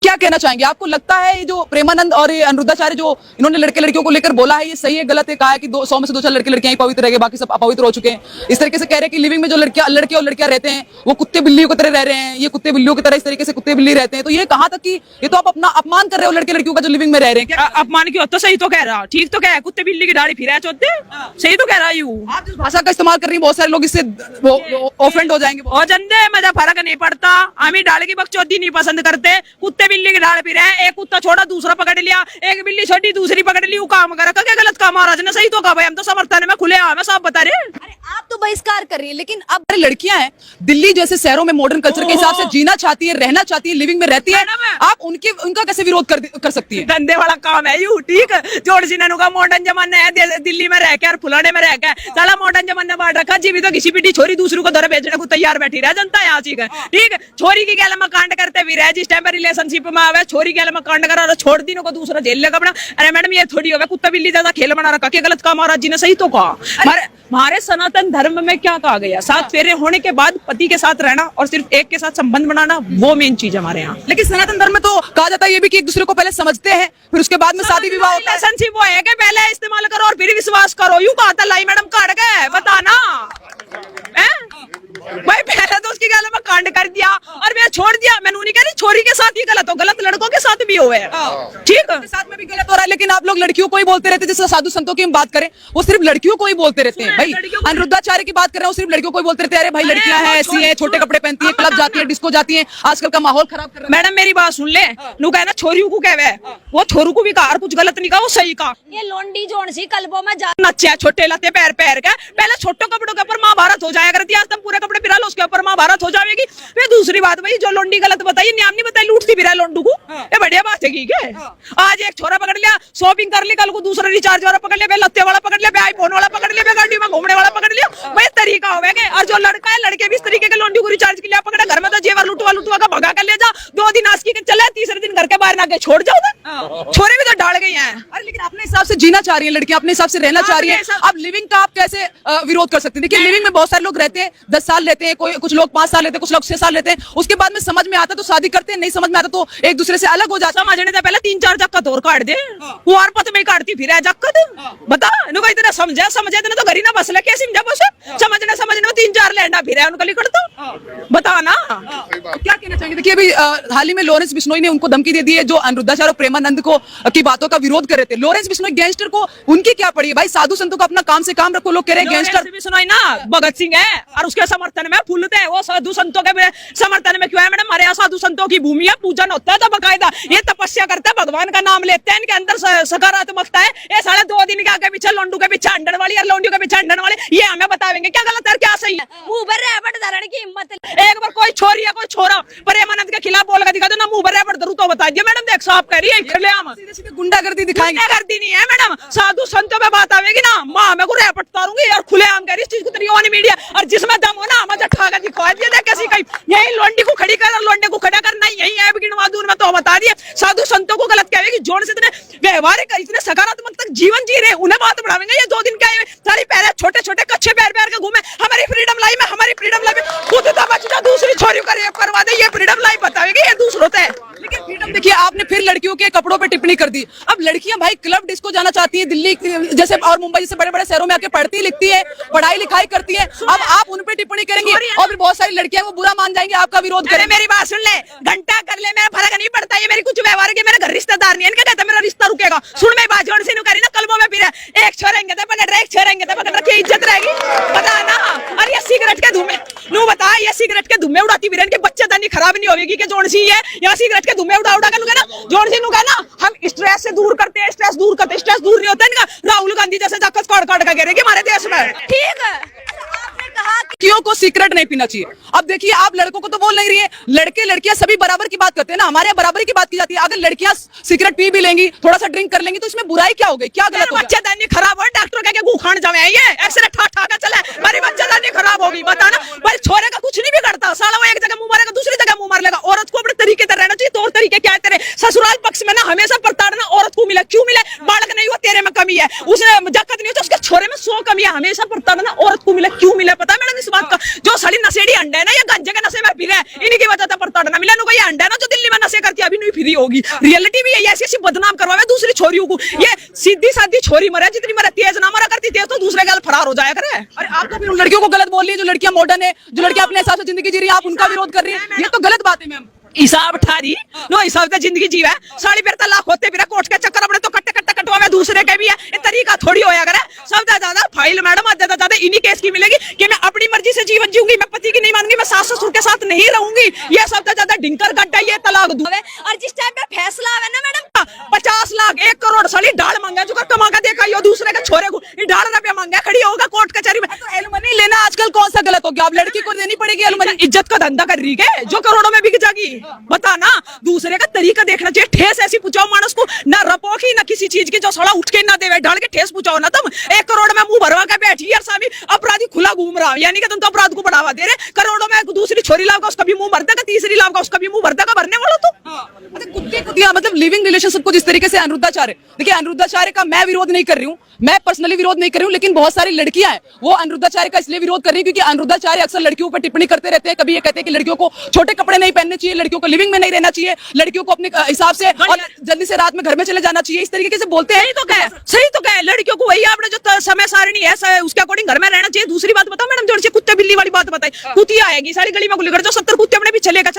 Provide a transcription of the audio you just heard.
क्या कहना चाहेंगे? आपको लगता है ये जो प्रेमानंद और ये अनिरुद्धाचार्य जो इन्होंने लड़के लड़कियों को लेकर बोला है, ये सही है गलत है? कहा है कि 100 में से 2-4 लड़के लड़कियां ही पवित्र रह गए, बाकी सब अपवित्र हो चुके हैं। इस तरीके से कह रहे हैं कि लिविंग में जो लड़के और लड़कियां रहते हैं वो कुत्ते बिल्लियों की तरह रह रहे हैं, ये कुत्ते बिल्लियों की तरह इस तरीके से कुत्ते बिल्ली रहते हैं। तो ये कहां तक कि ये तो आप अपना अपमान कर रहे हो लड़के लड़कियों का जो लिविंग में रह रहे हैं। क्या अपमान क्यों? तो सही तो कह रहा, ठीक तो कह है, कुत्ते बिल्ली की दाढ़ी फिरा चोते, सही तो कह रहा यू। आप जिस भाषा का इस्तेमाल कर रही हैं बहुत सारे लोग इससे ऑफेंड हो जाएंगे। और जनते मजा फर्क नहीं पड़ता, हम ही डाल की बकचोदी नहीं पसंद करते। कुत्ते बिल्ली की डाल फिर है, एक कुत्ता छोटा दूसरा पकड़ लिया, एक बिल्ली छोटी दूसरी पकड़ ली, वो काम करा क्या गलत काम? महाराज ने सही तो कहा भाई, हम तो समर्थन में खुले आम है, सब बता रहे। अरे आप तो बहिष्कार कर रही है, लेकिन अब लड़कियां हैं दिल्ली जैसे शहरों में मॉडर्न कल्चर के हिसाब से जीना चाहती है, रहना चाहती है, लिविंग में रहती है, आप उनका कैसे विरोध कर सकती है? धंधे वाला काम है यू, ठीक है। जोड़ सिन्हा का मॉडर्न जमाना है, दिल्ली में रह के और फुलाने में रह के साला मॉडर्न जमाना बांट रखा। जी भी तो किसी पीटी छोरी दूसरों को दर बेचने को तैयार बैठी रह जनता यहाँ चीज है, ठीक है। छोरी की गैल में कांड करते भी रहे, जिस टाइम पर रिलेशनशिप में आवे छोरी गैल में कांड करा छोड़ दी को दूसरा जेल लेगा अपना। अरे मैडम ये थोड़ी हो कुत्ता बिल्ली ज्यादा खेल बना रखा, क्या गलत कहा? महाराज जी ने सही तो कहा। हमारे सनातन धर्म में क्या कहा गया? 7 फेरे होने के बाद पति के साथ रहना और सिर्फ एक के साथ संबंध बनाना, वो मेन चीज हमारे यहाँ। लेकिन सनातन धर्म में तो कहा जाता है ये भी कि एक दूसरे को पहले समझते हैं, फिर उसके बाद में शादी विवाह होता है। रिलेशनशिप वो है कि पहले इस्तेमाल करो और फिर विश्वास करो, यूं कहा था लाई मैडम काट गए, बताना भाई। पहले तो उसकी गैल में कांड कर दिया और मैं छोड़ दिया। मैंने नहीं कह रही छोरी के साथ ही गलत हो, गलत लड़कों के साथ भी हुए, ठीक है, साथ में भी गलत हो रहा है। लेकिन आप लोग लड़कियों को ही बोलते रहते हैं, जैसे साधु संतों की हम बात करें वो सिर्फ लड़कियों को ही बोलते रहते हैं। भाई अनिरुद्धाचार्य की बात कर रहे हैं, सिर्फ लड़कियों को ही बोलते रहते हैं, अरे भाई लड़कियां हैं ऐसी हैं, छोटे कपड़े पहनती है, क्लब जाती है, डिस्को जाती है, आजकल का माहौल खराब कर रहा है। मैडम मेरी बात सुन ले, नु कहना छोरियों को कहवे, वो छोरू को भी कहा, कुछ गलत नहीं कहा, वो सही कहा। ये लोंडी जोन सी कल्बों में जा नच्चे छोटे लाते पैर पैर का, पहले छोटे कपड़ों के ऊपर महाभारत हो जाया करती, आज तुम पूरे कपड़े पिरा लो उसके ऊपर महाभारत हो जाएगी। फिर दूसरी बात भाई जो लोंडी गलत बताइए, नाम नहीं बताई, लूटती फिरा लोंडू को, ये बढ़िया बात है की आज एक छोरा पकड़ लिया, शॉपिंग कर ली, कल को दूसरा रिचार्ज वाला पकड़ लिया, लत्ते वाला पकड़ लिया, आईफोन वाला पकड़ लिया, गाड़ी में घूमने वाला पकड़ लिया, भाई तरीका हो गया। और जो लड़का है लड़के भी इस तरीके के लोंडी को रिचार्ज के लिए पकड़ा, घर में तो जेवर लुटवा का भगा कर ले जा, 2 दिन आस्की के चले, तीसरे दिन घर के बाहर ना के छोड़ जाओ, छोरे भी तो डाल गई हैं। अरे लेकिन अपने हिसाब से जीना चाह रही है लड़कियां, अपने हिसाब से रहना चाह रही है। अब लिविंग का आप कैसे विरोध कर सकते हैं? देखिए लिविंग में बहुत सारे लोग रहते हैं, 10 साल रहते हैं, कुछ लोग 5 साल रहते हैं, कुछ लोग 6 साल रहते हैं, उसके बाद में समझ में आता तो शादी करते हैं, नहीं समझ में आता तो एक दूसरे से अलग हो जाता। समझने से पहले 3-4 जक्कत और काट दे, वो और पत में काटती फिर है जक्कत, बता इनको इतना समझे इतना तो घरी ना बस लगे समझा बस समझने में 3-4 लैंडा फिर है उनका लिखड़ तो बता ना। क्या कहना चाहेंगे? देखिए अभी हाल ही में लॉरेंस बिश्नोई ने उनको धमकी दे दी है जो अनिरुद्धाचार्य और प्रेमानंद को की बातों का विरोध कर रहे थे। लॉरेंस बिश्नोई गैंगस्टर को उनकी क्या पड़ी है? भाई साधु संतों को अपना काम से काम रखो, लोग कह रहे हैं गैंगस्टर बिश्नोई ना भगत सिंह है और उसके समर्थन में फूलते हैं, वो साधु संतों के समर्थन में क्यों है? मैडम हमारे यहाँ साधु संतों की भूमि है, पूजन होता है, तो बकायदा ये तपस्या करते हैं, भगवान का नाम लेते हैं, इनके अंदर सकारात्मकता है। ये साढ़े 2 दिन के आगे पीछे लोंडू के पीछे अंडन वाली और लोंडू के पीछे अंडन वाले, ये हमें बताएंगे क्या गलत है क्या सही है? मुंह भर रैपट धरण की हिम्मत। एक बार कोई छोरी या कोई छोरा प्रेमानंद के खिलाफ बोल कर दिखा दो ना, मुंह भर रैपट धरू तो बता दिया। मैडम देख साहब कह रही है खुलेआम गुंडागर्दी दिखाएंगे, गुंडागर्दी नहीं है मैडम, साधु संतों में बात आवेगी ना, माँ मैं को रैपट तारूंगी और खुलेआम कह रही इस चीज को तेरी मीडिया, और जिसमें दम हो ना मजा ठाकर दिखा दिया देख कैसी कहीं यही लोंडी को खड़ी कर और लोंडे को खड़ा करना यही है गिनवा दूर में तो बता दिए। साधु संतों को गलत कहेगी, जोड़ से इतने व्यवहारिक इतने सकारात्मक तक जीवन जी रहे, उन्हें बात बढ़ावेंगे। ये 2 दिन क्या है सारी पैर छोटे छोटे कच्चे पैर के घूमे, हमारी फ्रीडम लाइफ में, हमारी फ्रीडम लाइफ में खुद तो बचना दूसरी छोरी का रेप करवा दे, ये फ्रीडम लाइफ बतावेगी, ये दूसरों से। लेकिन फ्रीडम देखिए आपने फिर लड़कियों के कपड़ों पे टिप्पणी कर दी। अब लड़कियां भाई क्लब डिस्को जाना चाहती हैं, दिल्ली जैसे और मुंबई जैसे बड़े बड़े शहरों में आके पढ़ती लिखती है, पढ़ाई लिखाई करती है, अब आप उन पे टिप्पणी करेंगे और फिर बहुत सारी लड़कियां वो बुरा मान जाएंगे, आपका विरोध करें। मेरी बात सुन ले, घंटा कर ले, मेरा फर्क नहीं पड़ता, ये मेरी कुछ व्यवहार के मेरे घर रिश्तेदार नहीं है, इनका कहता मेरा रिश्ता रुकेगा। सुन मैं बात जोड़ से करी ना कलमों में फिर एक छोरेंगे तो पकड़ रहे, एक छोरेंगे तो पकड़ रखे, इज्जत रहेगी बता ना। और ये सिगरेट के धुएं नू बता, ये सिगरेट के धुएं उड़ाती फिर इनके बच्चे दानी खराब नहीं होगी कि जोड़ सी है यहाँ सिगरेट के धुएं उड़ा उड़ा कर ना जोड़ सी नुका ना, हम स्ट्रेस से दूर करते हैं, स्ट्रेस दूर करते, स्ट्रेस दूर नहीं होता इनका। राहुल गांधी जैसे जाकर काट काट के गिरेगी हमारे देश में, ठीक है। आपने कहा लड़कियों को सिगरेट नहीं पीना चाहिए। अब देखिए आप लड़कों को तो बोल नहीं रही है, लड़के लड़कियां सभी बराबर की बात करते हैं ना, हमारे यहाँ बराबरी की बात की जाती है। अगर लड़कियां सिगरेट पी भी लेंगी, थोड़ा सा ड्रिंक कर लेंगी तो इसमें बुराई क्या हो गई? क्या गलत हो गया? बच्चेदानी खराब हो, डॉक्टर कह के गुखान जावे ये एक्सरे ठा ठा के चले, मेरी बच्चेदानी खराब होगी बता ना। भाई छोरे का कुछ नहीं बिगड़ता, साला वो एक जगह मुंह मारेगा दूसरी जगह मुंह मार लेगा। औरत को अपने तरीके से रहना चाहिए, तौर तरीके क्या है तेरे? ससुराल पक्ष में ना हमेशा प्रताड़ना औरत को मिला, क्यों मिले? बालक नहीं हुआ तेरे में कमी है, उसने जकत नहीं हो तो उसके छोरे में 100 कमी है, हमेशा प्रताड़ना औरत को मिला, क्यों मिला पता है मैडम इस बात का? जो सड़ी नशेड़ी अंडे है ना, ये गंजे के नशे में फिर है, इन्हीं की वजह से परताड़ना मिला नु। ये अंडा है ना जो दिल्ली में नशे करती है, अभी नहीं फ्री होगी। रियलिटी भी है, ऐसी बदनाम करवावे दूसरी छोरियों को। ये सीधी सादी छोरी मरे, जितनी मरे तेज ना मरा करती, तेज तो दूसरे गल फरार हो जाया करे। अरे आप तो फिर उन लड़कियों को गलत बोल रही है जो लड़कियां मॉडर्न है, जो लड़कियां अपने हिसाब से जिंदगी जी रही है, आप उनका विरोध कर रही है, ये तो गलत बात है मैम। हिसाब ठारी नो हिसाब से जिंदगी जीवा है। साड़ी पेर लाख होते फिर कोर्ट के चक्कर अपने तो कट्टे कट्टे कटवावे दूसरे के भी है। ये तरीका थोड़ी होया करे। सबसे ज्यादा फाइल मैडम आज ज्यादा इन्हीं केस की मिलेगी कि मैं अपनी मर्जी से जीवन जीऊंगी, मैं पति की नहीं मानूंगी, मैं सास ससुर के साथ नहीं रहूंगी। ये सबसे ज्यादा डिंकर गड्ढा, ये तलाक दूं। और जिस टाइम पे फैसला आवे ना मैडम 50 लाख 1 करोड़ साली डाल मांगा, जो कमा का देखा यो दूसरे के छोरे को डाल रुपया मांगा, खड़ी होगा कोर्ट कचहरी में। तो एलुमनी लेना आजकल कौन सा गलत हो गया? अब लड़की को देनी पड़ेगी एलुमनी। इज्जत का धंधा कर रही है जो करोड़ों में बिक जाएगी। बता ना, दूसरे का तरीका देखना चाहिए। ठेस ऐसी पूछाओ मानस को, ना रपोखी ना किसी चीज की जो सड़ा उठ के ना देवे, ढाल के ठेस पूछाओ ना तुम। 1 करोड़ में मुंह भरवा के बैठी यार सामी, अपराधी खुला घूम रहा, यानी कि तुम तो अपराध को बढ़ावा दे रहे। करोड़ों में दूसरी छोरी लाओगा, उसका भी मुंह भर देगा, तीसरी लाओगा, उसका भी मुंह भर देगा। भरने वाला तो अच्छा, कुत्ते कुतिया मतलब लिविंग रिलेशनशिप को जिस तरीके से अनिरुद्धाचार्य, देखिए अनिरुद्धाचार्य का मैं विरोध नहीं कर रही हूँ, मैं पर्सनली विरोध नहीं कर रही हूँ, लेकिन बहुत सारी लड़कियां हैं वो अनिरुद्धाचार्य का इसलिए विरोध कर रही है क्योंकि अनिरुद्धाचार्य अक्सर लड़कियों पर टिप्पणी करते रहते हैं। कभी ये कहते हैं कि लड़कियों को छोटे कपड़े नहीं पहनने चाहिए, लड़कियों को लिविंग में नहीं रहना चाहिए, लड़कियों को अपने हिसाब से और जल्दी से रात में घर में चले जाना चाहिए, इस तरीके से बोलते हैं। सही तो कहे लड़कियों को वही आपने जो समय सारणी है उसके अकॉर्डिंग घर में रहना चाहिए। दूसरी बात बताओ मैडम, जो कुत्ते बिल्ली वाली बात बताई, कुतिया आएगी सारी गली में गुली कर, जो 70 कुत्ते अपने पीछे लेकर